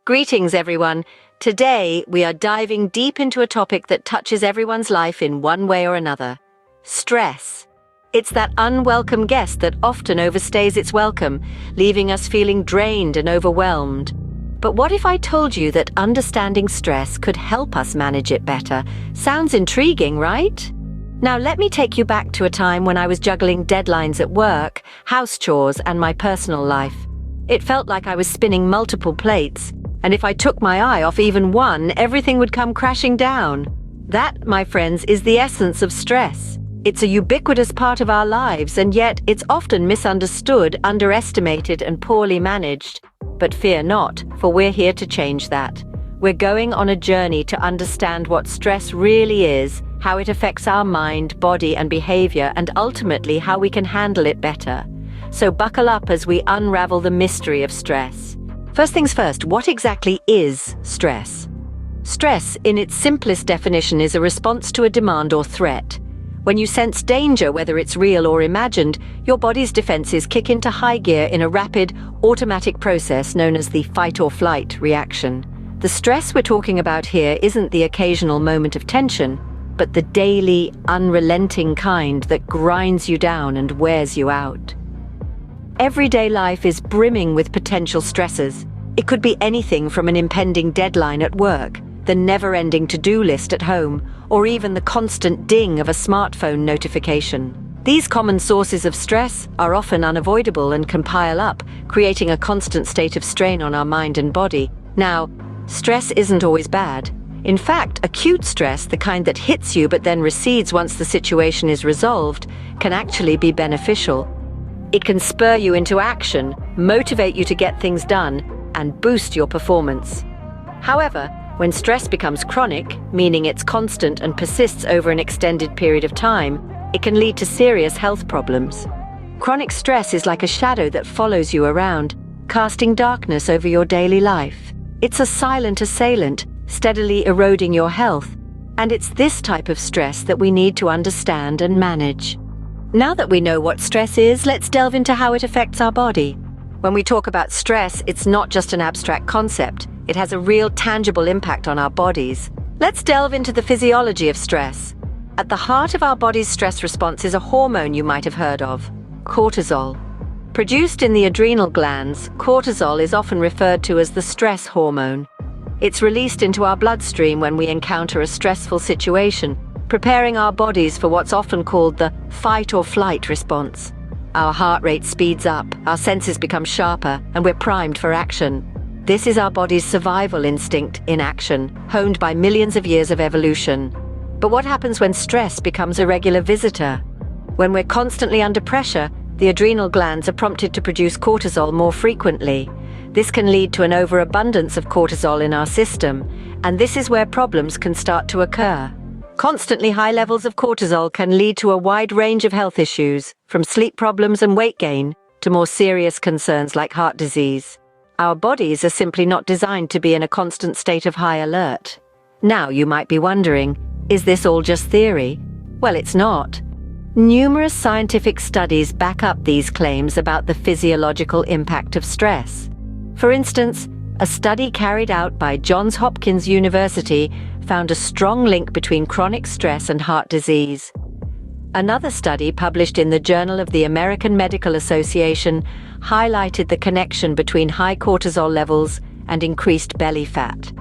Greetings, everyone. Today, we are diving deep into a topic that touches everyone's life in one way or another: stress. It's that unwelcome guest that often overstays its welcome, leaving us feeling drained and overwhelmed. But what if I told you that understanding stress could help us manage it better? Sounds intriguing, right? Now, let me take you back to a time when I was juggling deadlines at work, house chores, and my personal life. It felt like I was spinning multiple plates, and if I took my eye off even one, everything would come crashing down. That, my friends, is the essence of stress. It's a ubiquitous part of our lives, and yet it's often misunderstood, underestimated, and poorly managed. But fear not, for we're here to change that. We're going on a journey to understand what stress really is, how it affects our mind, body, and behavior, and ultimately how we can handle it better. So buckle up as we unravel the mystery of stress. First things first, what exactly is stress? Stress, in its simplest definition, is a response to a demand or threat. When you sense danger, whether it's real or imagined, your body's defenses kick into high gear in a rapid, automatic process known as the fight-or-flight reaction. The stress we're talking about here isn't the occasional moment of tension, but the daily, unrelenting kind that grinds you down and wears you out. Everyday life is brimming with potential stressors. It could be anything from an impending deadline at work, the never-ending to-do list at home, or even the constant ding of a smartphone notification. These common sources of stress are often unavoidable and can pile up, creating a constant state of strain on our mind and body. Now, stress isn't always bad. In fact, acute stress, the kind that hits you but then recedes once the situation is resolved, can actually be beneficial. It can spur you into action, motivate you to get things done, and boost your performance. However, when stress becomes chronic, meaning it's constant and persists over an extended period of time, it can lead to serious health problems. Chronic stress is like a shadow that follows you around, casting darkness over your daily life. It's a silent assailant, steadily eroding your health, and it's this type of stress that we need to understand and manage. Now that we know what stress is, let's delve into how it affects our body. When we talk about stress, it's not just an abstract concept. It has a real tangible impact on our bodies. Let's delve into the physiology of stress. At the heart of our body's stress response is a hormone you might have heard of: cortisol. Produced in the adrenal glands, cortisol is often referred to as the stress hormone. It's released into our bloodstream when we encounter a stressful situation, preparing our bodies for what's often called the fight-or-flight response. Our heart rate speeds up, our senses become sharper, and we're primed for action. This is our body's survival instinct in action, honed by millions of years of evolution. But what happens when stress becomes a regular visitor? When we're constantly under pressure, the adrenal glands are prompted to produce cortisol more frequently. This can lead to an overabundance of cortisol in our system, and this is where problems can start to occur. Constantly high levels of cortisol can lead to a wide range of health issues, from sleep problems and weight gain to more serious concerns like heart disease. Our bodies are simply not designed to be in a constant state of high alert. Now, you might be wondering, is this all just theory? Well, it's not. Numerous scientific studies back up these claims about the physiological impact of stress. For instance, a study carried out by Johns Hopkins University found a strong link between chronic stress and heart disease. Another study published in the Journal of the American Medical Association highlighted the connection between high cortisol levels and increased belly fat.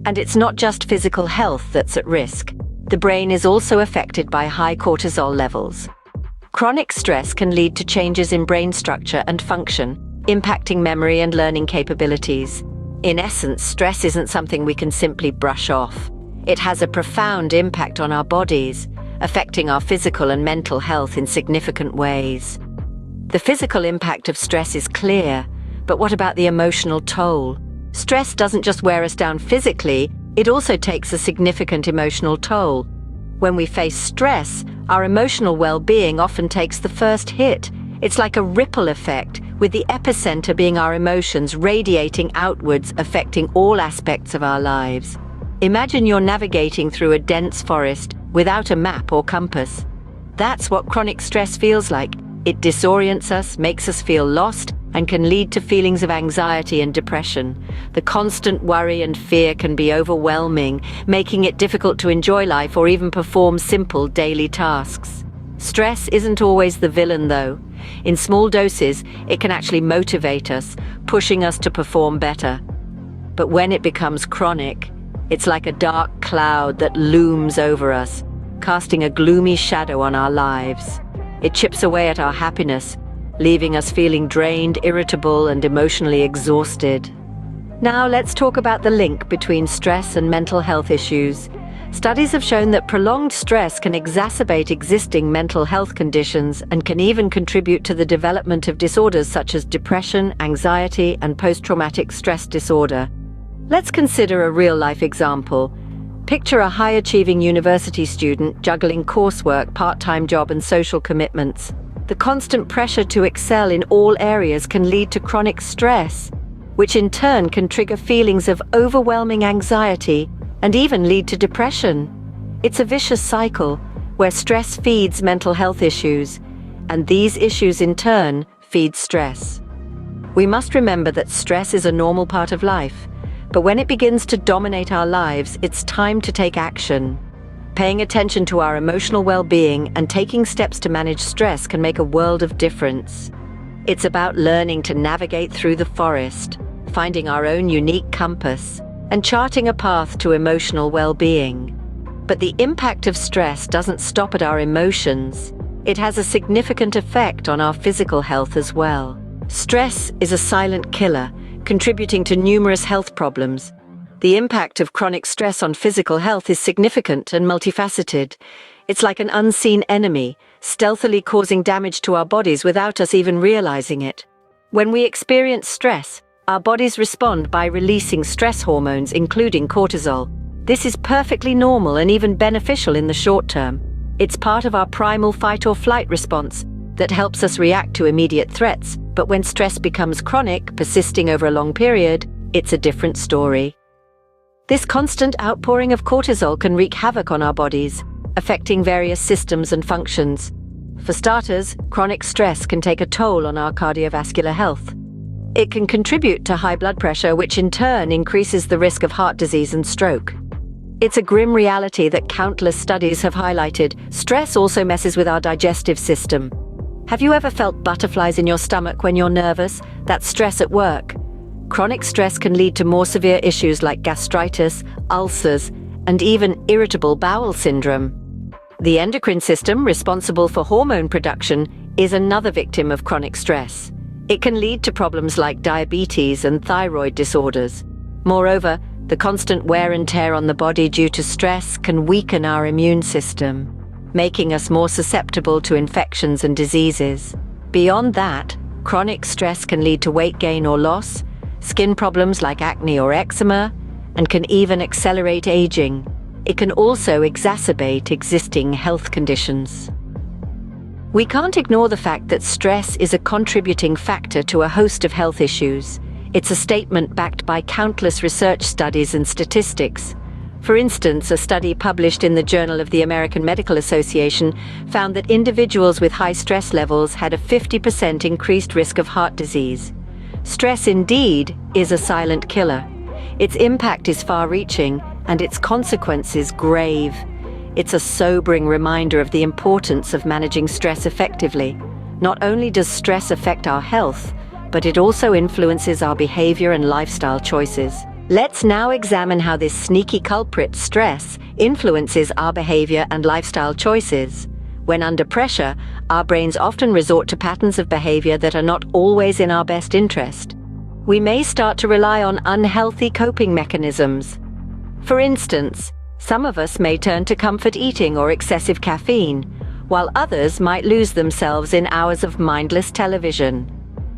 And it's not just physical health that's at risk. The brain is also affected by high cortisol levels. Chronic stress can lead to changes in brain structure and function, impacting memory and learning capabilities. In essence, stress isn't something we can simply brush off. It has a profound impact on our bodies, affecting our physical and mental health in significant ways. The physical impact of stress is clear, but what about the emotional toll? Stress doesn't just wear us down physically, it also takes a significant emotional toll. When we face stress, our emotional well-being often takes the first hit. It's like a ripple effect, with the epicenter being our emotions radiating outwards, affecting all aspects of our lives. Imagine you're navigating through a dense forest without a map or compass. That's what chronic stress feels like. It disorients us, makes us feel lost, and can lead to feelings of anxiety and depression. The constant worry and fear can be overwhelming, making it difficult to enjoy life or even perform simple daily tasks. Stress isn't always the villain, though. In small doses, it can actually motivate us, pushing us to perform better. But when it becomes chronic, it's like a dark cloud that looms over us, casting a gloomy shadow on our lives. It chips away at our happiness, leaving us feeling drained, irritable, and emotionally exhausted. Now let's talk about the link between stress and mental health issues. Studies have shown that prolonged stress can exacerbate existing mental health conditions and can even contribute to the development of disorders such as depression, anxiety, and post-traumatic stress disorder. Let's consider a real-life example. Picture a high-achieving university student juggling coursework, part-time job, and social commitments. The constant pressure to excel in all areas can lead to chronic stress, which in turn can trigger feelings of overwhelming anxiety and even lead to depression. It's a vicious cycle where stress feeds mental health issues, and these issues in turn feed stress. We must remember that stress is a normal part of life, but when it begins to dominate our lives, it's time to take action. Paying attention to our emotional well-being and taking steps to manage stress can make a world of difference. It's about learning to navigate through the forest, finding our own unique compass, and charting a path to emotional well-being. But the impact of stress doesn't stop at our emotions. It has a significant effect on our physical health as well. Stress is a silent killer, contributing to numerous health problems. The impact of chronic stress on physical health is significant and multifaceted. It's like an unseen enemy, stealthily causing damage to our bodies without us even realizing it. When we experience stress, our bodies respond by releasing stress hormones, including cortisol. This is perfectly normal and even beneficial in the short term. It's part of our primal fight-or-flight response that helps us react to immediate threats. But when stress becomes chronic, persisting over a long period, it's a different story. This constant outpouring of cortisol can wreak havoc on our bodies, affecting various systems and functions. For starters, chronic stress can take a toll on our cardiovascular health. It can contribute to high blood pressure, which in turn increases the risk of heart disease and stroke. It's a grim reality that countless studies have highlighted. Stress also messes with our digestive system. Have you ever felt butterflies in your stomach when you're nervous? That's stress at work. Chronic stress can lead to more severe issues like gastritis, ulcers, and even irritable bowel syndrome. The endocrine system, responsible for hormone production, is another victim of chronic stress. It can lead to problems like diabetes and thyroid disorders. Moreover, the constant wear and tear on the body due to stress can weaken our immune system, making us more susceptible to infections and diseases. Beyond that, chronic stress can lead to weight gain or loss, skin problems like acne or eczema, and can even accelerate aging. It can also exacerbate existing health conditions. We can't ignore the fact that stress is a contributing factor to a host of health issues. It's a statement backed by countless research studies and statistics. For instance, a study published in the Journal of the American Medical Association found that individuals with high stress levels had a 50% increased risk of heart disease. Stress indeed is a silent killer. Its impact is far-reaching and its consequences grave. It's a sobering reminder of the importance of managing stress effectively. Not only does stress affect our health, but it also influences our behavior and lifestyle choices. Let's now examine how this sneaky culprit, stress, influences our behavior and lifestyle choices. When under pressure, our brains often resort to patterns of behavior that are not always in our best interest. We may start to rely on unhealthy coping mechanisms. For instance, some of us may turn to comfort eating or excessive caffeine, while others might lose themselves in hours of mindless television.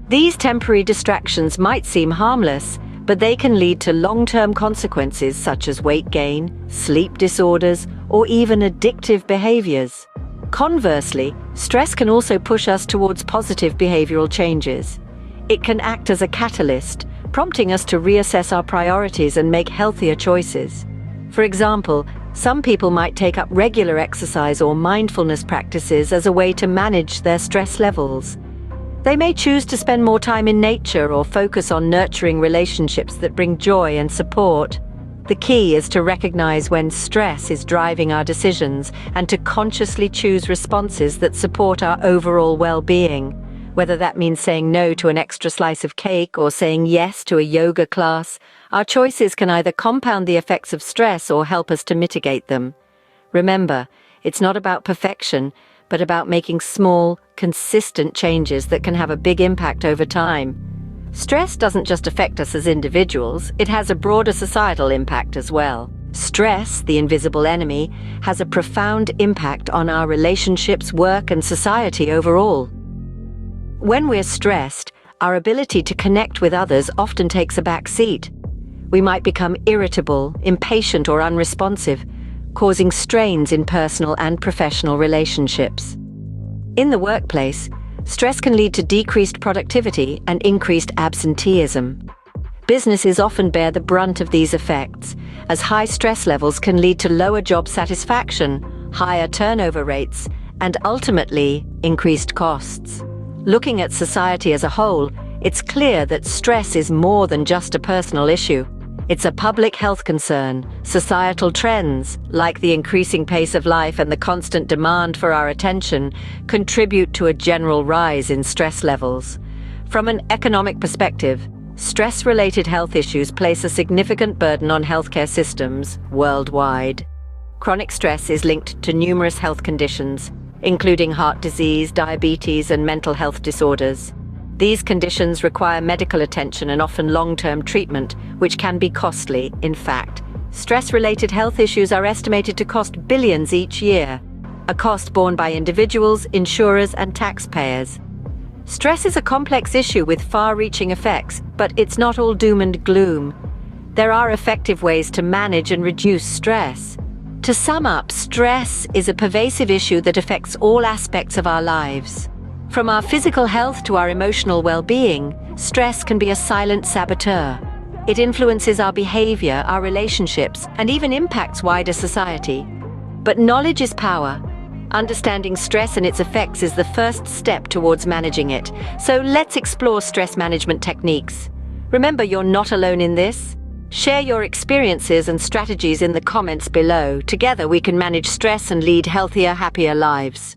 These temporary distractions might seem harmless, but they can lead to long-term consequences such as weight gain, sleep disorders, or even addictive behaviors. Conversely, stress can also push us towards positive behavioral changes. It can act as a catalyst, prompting us to reassess our priorities and make healthier choices. For example, Some people might take up regular exercise or mindfulness practices as a way to manage their stress levels. They may choose to spend more time in nature or focus on nurturing relationships that bring joy and support. The key is to recognize when stress is driving our decisions and to consciously choose responses that support our overall well-being. Whether that means saying no to an extra slice of cake or saying yes to a yoga class, our choices can either compound the effects of stress or help us to mitigate them. Remember, it's not about perfection, but about making small, consistent changes that can have a big impact over time. Stress doesn't just affect us as individuals, it has a broader societal impact as well. Stress, the invisible enemy, has a profound impact on our relationships, work, and society overall. When we're stressed, our ability to connect with others often takes a back seat. We might become irritable, impatient, or unresponsive, causing strains in personal and professional relationships. In the workplace, stress can lead to decreased productivity and increased absenteeism. Businesses often bear the brunt of these effects, as high stress levels can lead to lower job satisfaction, higher turnover rates, and ultimately, increased costs. Looking at society as a whole, it's clear that stress is more than just a personal issue. It's a public health concern. Societal trends, like the increasing pace of life and the constant demand for our attention, contribute to a general rise in stress levels. From an economic perspective, stress-related health issues place a significant burden on healthcare systems worldwide. Chronic stress is linked to numerous health conditions, including heart disease, diabetes, and mental health disorders. These conditions require medical attention and often long-term treatment, which can be costly. In fact, stress-related health issues are estimated to cost billions each year, a cost borne by individuals, insurers, and taxpayers. Stress is a complex issue with far-reaching effects, but it's not all doom and gloom. There are effective ways to manage and reduce stress. To sum up, stress is a pervasive issue that affects all aspects of our lives. From our physical health to our emotional well-being, stress can be a silent saboteur. It influences our behavior, our relationships, and even impacts wider society. But knowledge is power. Understanding stress and its effects is the first step towards managing it. So let's explore stress management techniques. Remember, you're not alone in this. Share your experiences and strategies in the comments below. Together we can manage stress and lead healthier, happier lives.